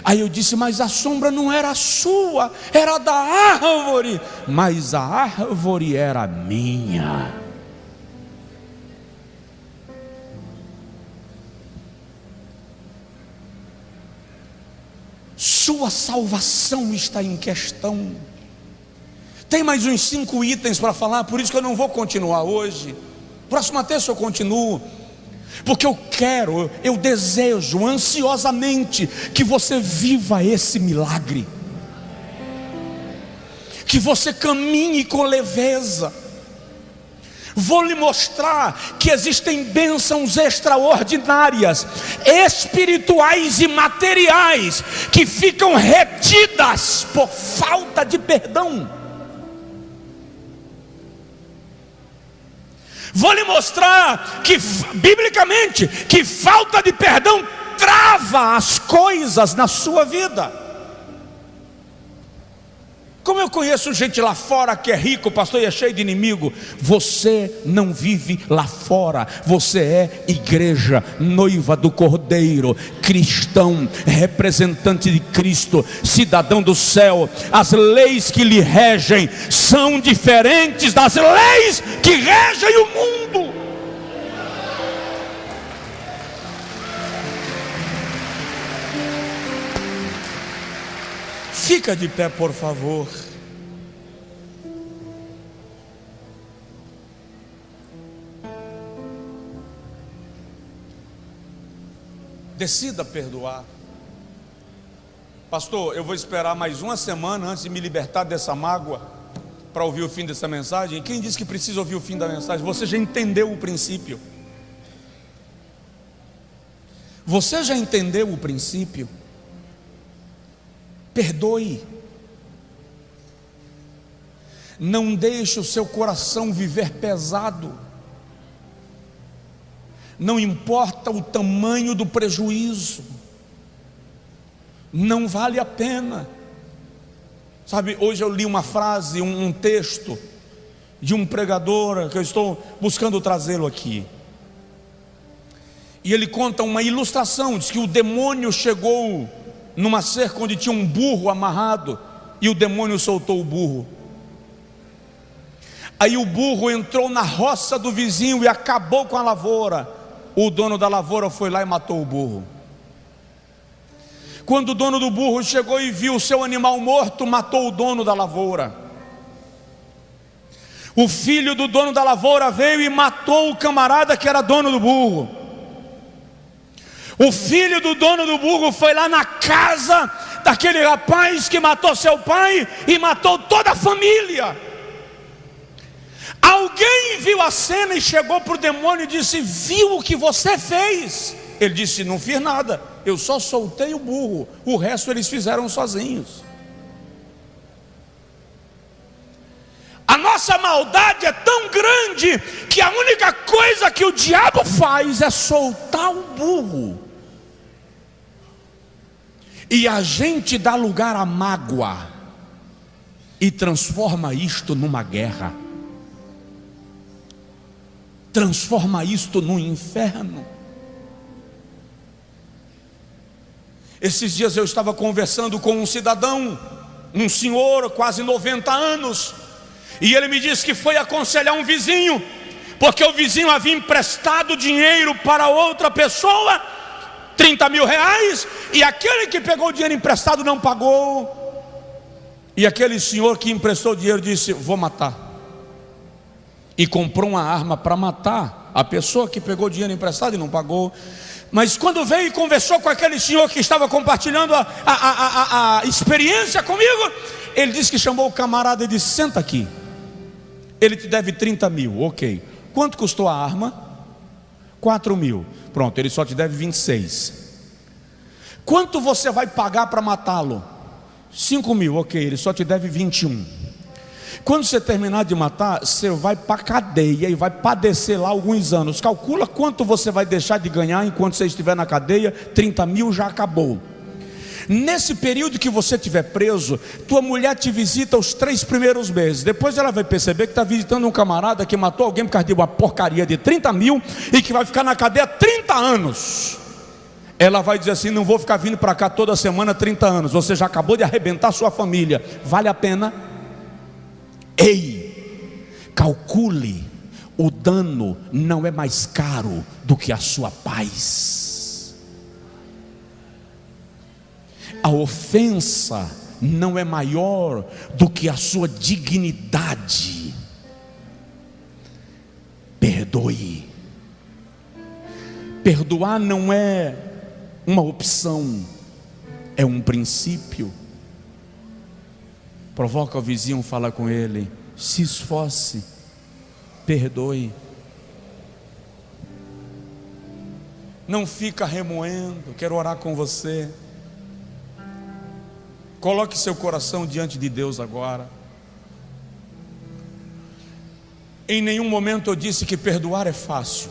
Aí eu disse: mas a sombra não era sua, era da árvore. Mas a árvore era minha. Sua salvação está em questão. Tem mais uns 5 itens para falar, por isso que eu não vou continuar hoje. Próxima terça eu continuo, porque eu desejo ansiosamente que você viva esse milagre, que você caminhe com leveza. Vou lhe mostrar que existem bênçãos extraordinárias, espirituais e materiais, que ficam retidas por falta de perdão. Vou lhe mostrar que, biblicamente, que falta de perdão trava as coisas na sua vida. Como eu conheço gente lá fora que é rico, pastor, e é cheio de inimigo. Você não vive lá fora. Você é igreja, noiva do Cordeiro, cristão, representante de Cristo, cidadão do céu. As leis que lhe regem são diferentes das leis que regem o mundo. Fica de pé, por favor. Decida perdoar. Pastor, eu vou esperar mais uma semana antes de me libertar dessa mágoa para ouvir o fim dessa mensagem. E quem disse que precisa ouvir o fim da mensagem? Você já entendeu o princípio. Você já entendeu o princípio. Perdoe. Não deixe o seu coração viver pesado. Não importa o tamanho do prejuízo, não vale a pena. Sabe, hoje eu li uma frase, um texto de um pregador que eu estou buscando trazê-lo aqui. E ele conta uma ilustração, diz que o demônio chegou numa cerca onde tinha um burro amarrado, e o demônio soltou o burro. Aí o burro entrou na roça do vizinho e acabou com a lavoura. O dono da lavoura foi lá e matou o burro. Quando o dono do burro chegou e viu o seu animal morto, matou o dono da lavoura. O filho do dono da lavoura veio e matou o camarada que era dono do burro. O filho do dono do burro foi lá na casa daquele rapaz que matou seu pai e matou toda a família. Alguém viu a cena e chegou para o demônio e disse: viu o que você fez? Ele disse: não fiz nada, eu só soltei o burro, o resto eles fizeram sozinhos. A nossa maldade é tão grande que a única coisa que o diabo faz é soltar o burro. E a gente dá lugar à mágoa e transforma isto numa guerra, transforma isto num inferno. Esses dias eu estava conversando com um cidadão, um senhor, quase 90 anos, e ele me disse que foi aconselhar um vizinho porque o vizinho havia emprestado dinheiro para outra pessoa, 30 mil reais, e aquele que pegou o dinheiro emprestado não pagou. E aquele senhor que emprestou o dinheiro disse: vou matar. E comprou uma arma para matar a pessoa que pegou o dinheiro emprestado e não pagou. Mas quando veio e conversou com aquele senhor que estava compartilhando a experiência comigo, ele disse que chamou o camarada e disse: senta aqui, ele te deve 30 mil, ok. Quanto custou a arma? 4 mil. Pronto, ele só te deve 26. Quanto você vai pagar para matá-lo? 5 mil, ok, ele só te deve 21. Quando você terminar de matar, você vai para a cadeia e vai padecer lá alguns anos. Calcula quanto você vai deixar de ganhar enquanto você estiver na cadeia. 30 mil já acabou. Nesse período que você estiver preso, tua mulher te visita os 3 primeiros meses. Depois ela vai perceber que está visitando um camarada que matou alguém por causa de uma porcaria de 30 mil e que vai ficar na cadeia 30 anos. Ela vai dizer assim: não vou ficar vindo para cá toda semana 30 anos. Você já acabou de arrebentar a sua família. Vale a pena? Ei, calcule, o dano não é mais caro do que a sua paz. A ofensa não é maior do que a sua dignidade. Perdoe. Perdoar não é uma opção, é um princípio. Provoca o vizinho, fala com ele, se esforce, perdoe. Não fica remoendo. Quero orar com você. Coloque seu coração diante de Deus agora. Em nenhum momento eu disse que perdoar é fácil,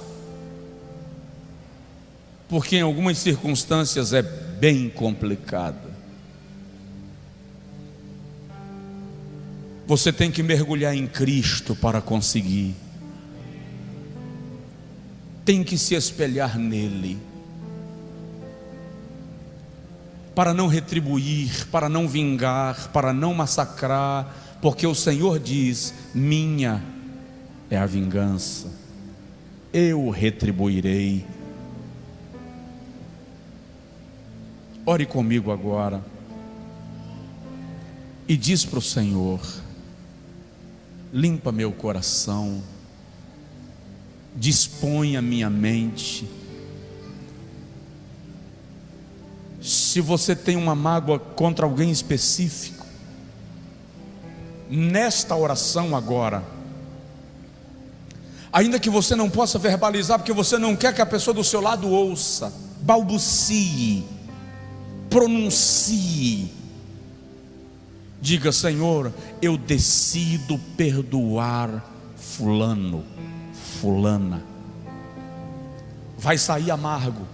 porque em algumas circunstâncias é bem complicado. Você tem que mergulhar em Cristo para conseguir. Tem que se espelhar nele, para não retribuir, para não vingar, para não massacrar, porque o Senhor diz: minha é a vingança, eu retribuirei. Ore comigo agora e diz para o Senhor: limpa meu coração, dispõe a minha mente. Se você tem uma mágoa contra alguém específico, nesta oração agora, ainda que você não possa verbalizar, porque você não quer que a pessoa do seu lado ouça, balbucie, pronuncie, diga: Senhor, eu decido perdoar fulano, fulana. Vai sair amargo,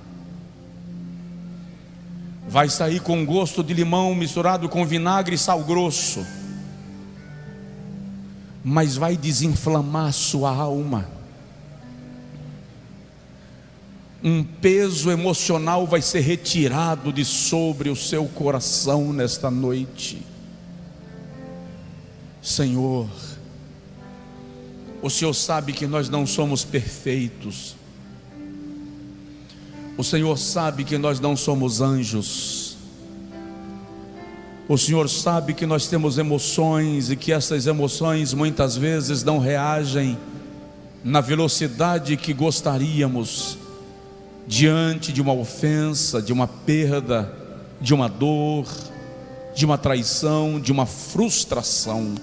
vai sair com gosto de limão misturado com vinagre e sal grosso, mas vai desinflamar sua alma. Um peso emocional vai ser retirado de sobre o seu coração nesta noite. Senhor, o Senhor sabe que nós não somos perfeitos. O Senhor sabe que nós não somos anjos. O Senhor sabe que nós temos emoções e que essas emoções muitas vezes não reagem na velocidade que gostaríamos diante de uma ofensa, de uma perda, de uma dor, de uma traição, de uma frustração.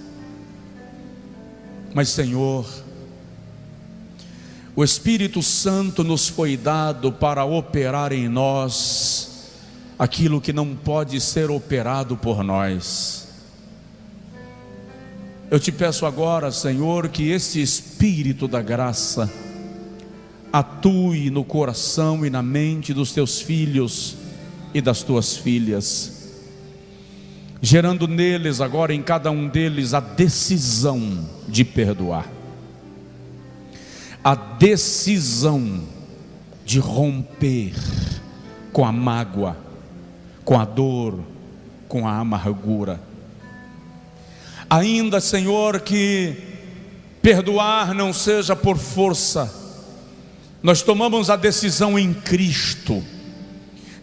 Mas, Senhor, o Espírito Santo nos foi dado para operar em nós aquilo que não pode ser operado por nós. Eu te peço agora, Senhor, que esse Espírito da graça atue no coração e na mente dos teus filhos e das tuas filhas, gerando neles agora, em cada um deles, a decisão de perdoar, a decisão de romper com a mágoa, com a dor, com a amargura. Ainda, Senhor, que Perdoar não seja por força. Nós tomamos a decisão em Cristo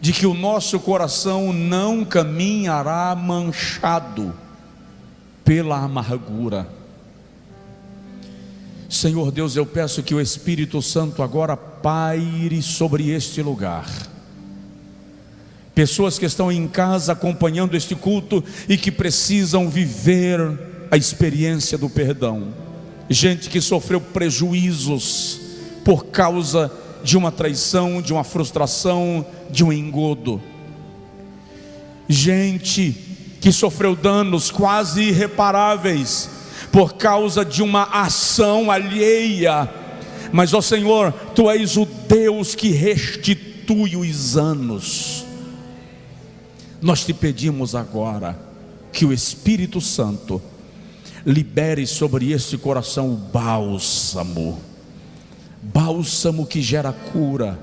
de que o nosso coração não caminhará manchado pela amargura. Senhor Deus, eu peço que o Espírito Santo agora paire sobre este lugar. Pessoas que estão em casa acompanhando este culto e que precisam viver a experiência do perdão. Gente que sofreu prejuízos por causa de uma traição, de uma frustração, de um engodo. Gente que sofreu danos quase irreparáveis por causa de uma ação alheia. Mas, ó Senhor, Tu és o Deus que restitui os anos. Nós Te pedimos agora que o Espírito Santo libere sobre este coração o bálsamo. Bálsamo que gera cura,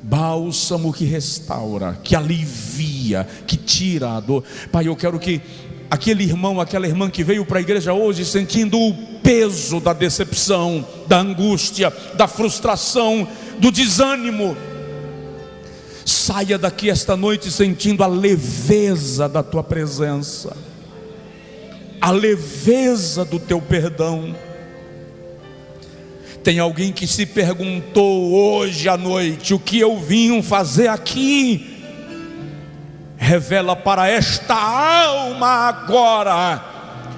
bálsamo que restaura, que alivia, que tira a dor. Pai, eu quero que aquele irmão, aquela irmã que veio para a igreja hoje sentindo o peso da decepção, da angústia, da frustração, do desânimo, saia daqui esta noite sentindo a leveza da Tua presença, a leveza do Teu perdão. Tem alguém que se perguntou hoje à noite: o que eu vim fazer aqui? Revela para esta alma agora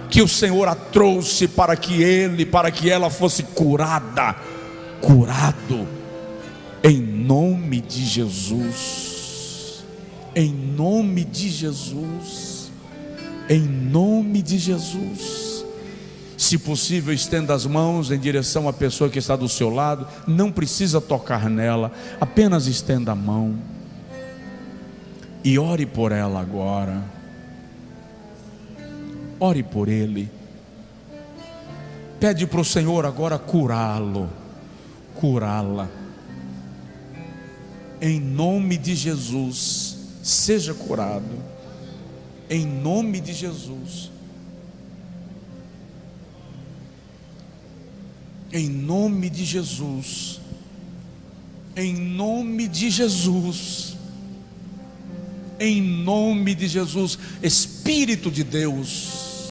que o Senhor a trouxe para que ela fosse curada, curado, em nome de Jesus, em nome de Jesus, em nome de Jesus. Se possível, estenda as mãos em direção à pessoa que está do seu lado. Não precisa tocar nela, apenas estenda a mão e ore por ela agora. Ore por ele. Pede para o Senhor agora curá-lo, curá-la. Em nome de Jesus, seja curado. Em nome de Jesus. Em nome de Jesus, em nome de Jesus, em nome de Jesus. Espírito de Deus,